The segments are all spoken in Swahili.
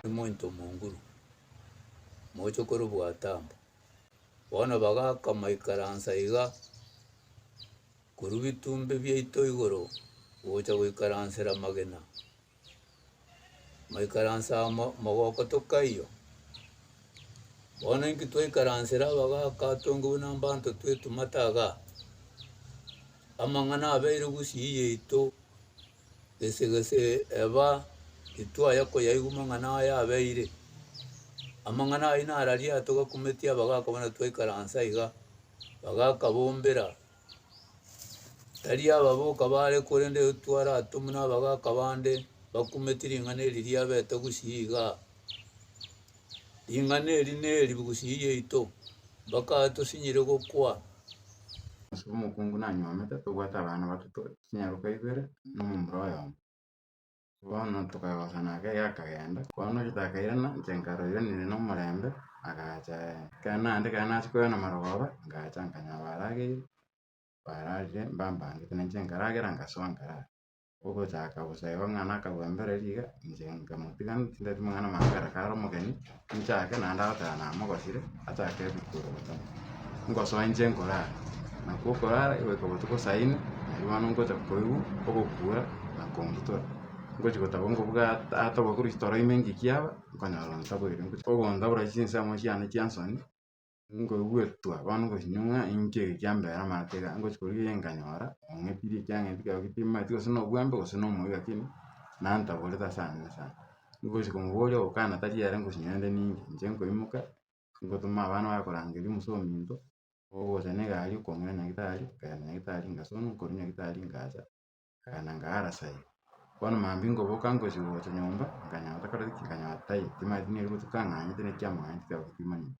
Muito munguru mocho koro bwatambo bona bagaka maikaransa iga kuru bitumbe byaito igoro wocha gwikaransera magena maikaransa magoko tokaiyo bona inki twikaransera bagaka tongo nambanto twetu mataga amangana abeire gusiye ito gese eba itwa yako yaigumangana ya abeire amangana ina araria toga kumetia bagaka bona twikaransa iga bagaka bombera taria baboka bare kurende utwara atumuna bagaka bande bakumetira ingane riria beta gusiga ingane rineri gusiye ito baka tosinyire gukwa umukungu nanywamete tugwata abana batutu kinyaruka igwere n'umumroyo bona tukagosana akagenda kono kitakairana nchenkaro yo niri n'umurembe agacha kana ande kana chikoyo na marogoba ngacha nkanyabarage baraje mbambangite nchenkara agera ngaswangara ugo chaka busaiwa ngana kabwembere riga njenga mutigana tinde tumwana mangara karo mugeni nchake nanda batana mugosire atake bikuru ngoswa nchenkora na kukora iwe kabutuko saini ibano ngocha koyu okukura na komputora ngochi gotabongo bwa atabo kuri story imengi kiaba nkanyalo ntabo iri ngochi ogonda bura chinsa mochiane chansoni ngo gwetwa bano goshinyunga inke kyambera matega ngochi kuri yenganyora ngepiri kyange tika kitima tiko sino bwambe gosino muiga kini nanta boleta sana ngochi kumubole okana tati yare ngoshinyande ningi njengo imuka ngotuma abana bakorangiri musominto ogosene gali kongera nyagitari kana nyagitari ngasono kuri nyagitari ngaza kana ngara sai kono mambingo bokango chiwo nyomba nganyata kare kikanyata itima dine rutu kanganya tene kyamanya tikakimanya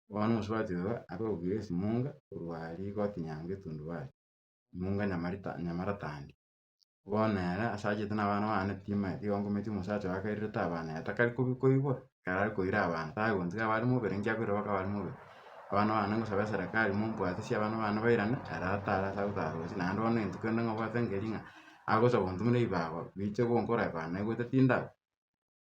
wanu muswatiwa akogire simunga urwari gotinyange tundwari munga nyamaratandi bonera asaje tana abana bane tima yongo meti musacho akairita abana atakari kubikoibo karari koira abana tago nziga bari mu berengya kwira bakabari mu abana bana ngo sabe serikali mumpu atisi abana bana bairana aratara sautaro sinando bano entukenda ngo batengeringa ago so bontu muri bago biche ko ngora bana go tinda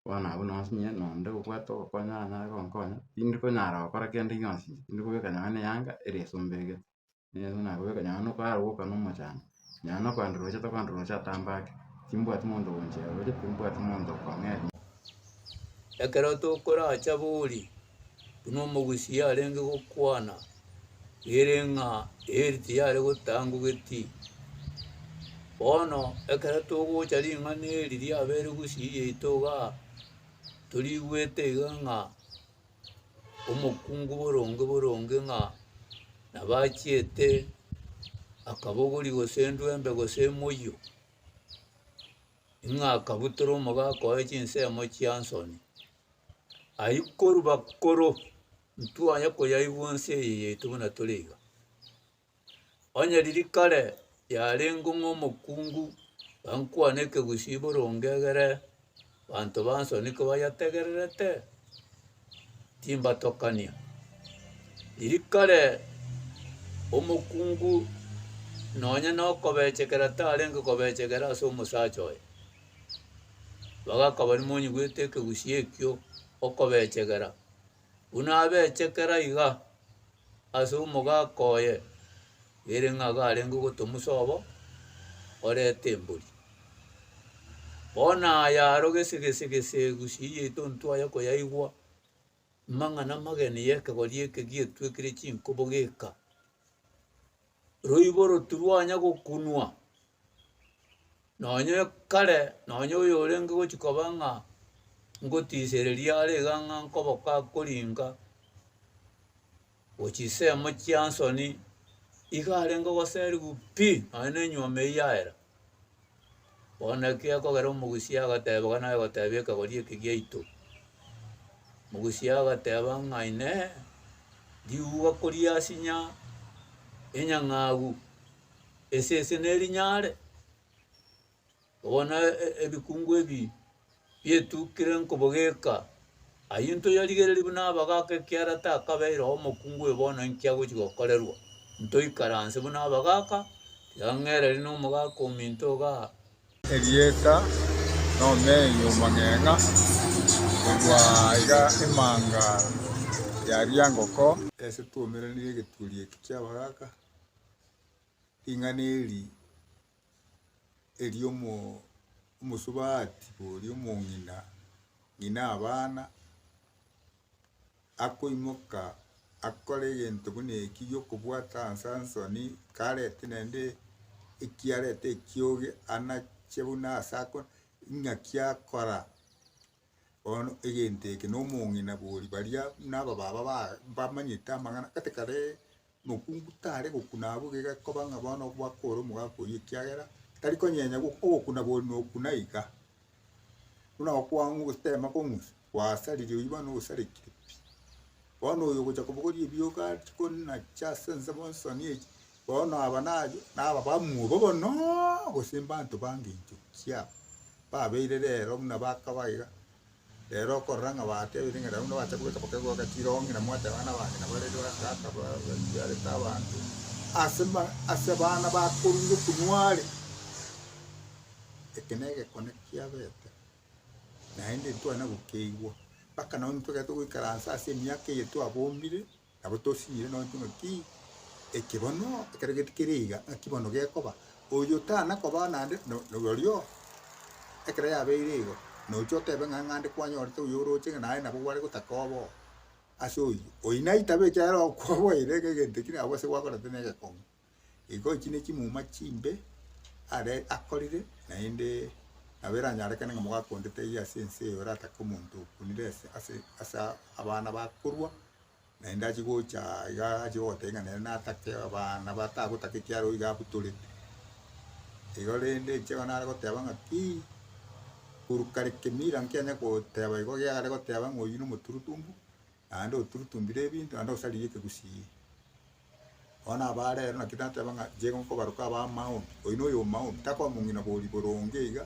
wana abo nonsinya nonde ukwato konya na konya tindi ko nara para kende yonsi tindi ko kana ne yanga ere sombege ne na ko kana no ka ro ka no machana nyano kwandro cha tambake timbo atmondo wonje abo timbo atmondo ko ngeni ekero to kora chabuli tuno mugusia arenge gukwana irenga eriti yare gutangu geti bono ekero to gochari ngane riri abere gusiye itoga turi gwete nga umukungu boronge nga nabachiete akabogori gosendwe mbe gosemoyo inga kabutoro moga ko echinse mo chiansoni ayikoru bakoro ntuanya ko yayibonse yetubona turiga onya riri kare yarengo mukungu bankwaneke gusiborongegere bantu bansoni ko bayategererete timba tokania riri kare umukungu nonya no kobechekera tarengo kobechekera so musachoe bagaka bari monyi gweteke gusiekyo okobechekera unabechekera iga aso mugakoye irenga garengo gotumusobo orete mburi bona yaro gese gusiye tontu aya ko yaigwa mangana mageni yeke gorieke gietwekire chinkobogeka roiboro turwanya gokunwa nonye kare nonye uyorenge gochikobanga ngotisereria areganga nkoboka koringa ochisemo chiansoni igarengo goseri gupi ane nyome yaera bona kia kogera mugusia gateba na gatebeka gorie kigeito mugusia gateba ngaine diuwa koria sinya enyangagu esese neri nyare bona ebikungu ebi yetu kiren kobogeka ayinto yarigereri buna bagaka kiara ta kabeiro omukungu ebona nkyago chigokorerwa ntoi karanse buna bagaka yangere no mugaka minto ga Elieta no menyo mangenga Wa iga imanga ya riangoko ese tuomeranire giturie kia bagaka inganeri eliomo umusubati bori ngina abana akoimoka akore egento bune ekio kobwata Sansoni karete nende ikiarete ekioge anachebuna asako ngakia kora ono egente eke no mongina bori baria naba baba bamanyita mangana katekare mukungu tare gokunabo gega kobanga bono bwakoro mugako yikiagera tari konyenya gukuna bori no kunaika una okwangu gutema kongus wasarire ibano usarikire bono yo gocha kubugori bioga konna chasenza bonsoni bono abanajo naba bamubo bono gosimba nto banginjo kia babeire rero muna bakabaiga rero koranga bate biringa uno bacha kuka pokego gachirongi na mwate bana bange na bare bakaka bari tabantu asebana bakurungu kunware ekenege konekia bete na ende twana gukeigwa baka na onto gato gwikaransa ase myaka yetu abombire nabo tosire no ntuno ki ekibono ekeregetikireiga akibono gekoba oyo tana koba nande no gorio ekere yabeirego no chote benga ngande kwanyorete uyoroche nae nabo gware gutakobo asoyi oinaita be kyaro kwabo irege gentekire abo se gwakora tenege kon igo kine kimuma chimbe are akorire na inde abera nyarekane ngomuga kondete ya sense orata komuntu kunire asa abana bakurwa na inda chigocha iga chigote ngane na take abana batagutake kyaro iga butule igo rende chegana goteba ngaki kurukare kemira nkenya ko teba igo gyare goteba ngoyino muturutumbu ando uturutumbire bintu ando saliye kegusi ona bare na kitata banga jego ko baruka ba maun oino yo maun takwa mungina boli boronge iga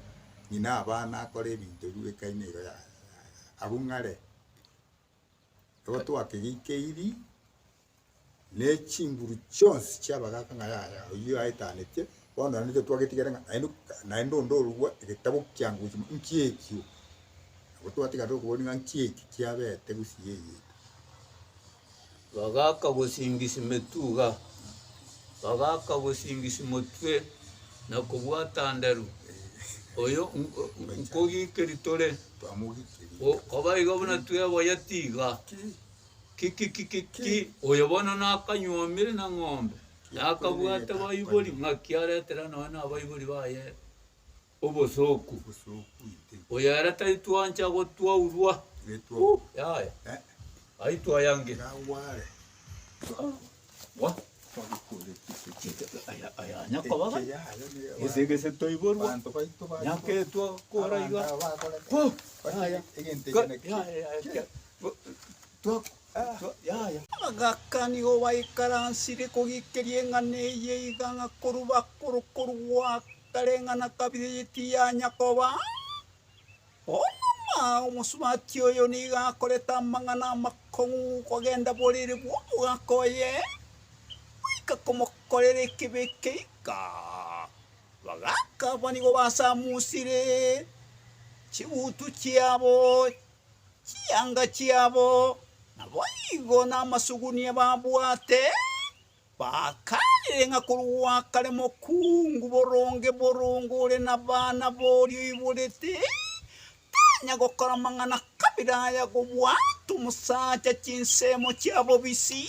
nyina abana akore bintu biwekaine igo ya abungare oto akigikeiri ne chinguru chonsi cyabagaka ngaya uyu aitanete bono nite twagetigeranga na ndo ruwa igitabo kyangu nkiekyo oto atigato kubona nkieki cyabete gusiye bagaka gusingisi metuga bagaka gusingisi mutwe na kubwata ndaru oyo nkogi keritore oba igabona tuyabo yatiga kiki oyo bono nakanyomire na ngombe nakabwata bayibori ngakiaretera nona abayibori baye obosoku oyo yaratayitwancha gotwaurwa yaya aitwa yange wa aya nyakobaga ese toiborwa nyake twa koraiga aya yaya agakani go baikaransire kugikerie ngane yeiga ngakuruba kurukurwa karengana kabire yitia nyakoba oma umusumati oyo niga koreta mangana makongu kogenda borire bwo gakoye kakomokorere kibikeika bagaka bani go basamusire chibutu chiabo chianga chiabo naboigo n'amasuguni babwate bakarire ngakuruwa kare mokungu borongore n'abana borio iburete tanya gokora mangana kabiraya go bwatu musacha chinsemo chiabo bisi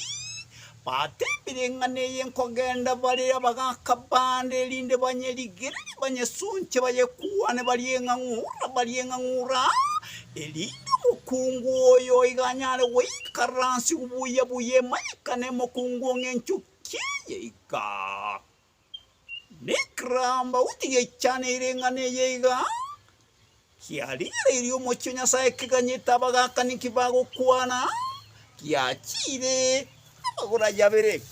batembire ngane yenkogenda bari abagaka bande linde banyerigere banyesunche bayekuane bari ngura elinde mukungu oyo iganyare weikaransi ubuye mayikane mukungu ngenchukie yeika nekramba utige cyane irengane yeiga kiarire iriyo mocho nyasaye kiganyita abagaka nikibago kwana kiachire agora yabere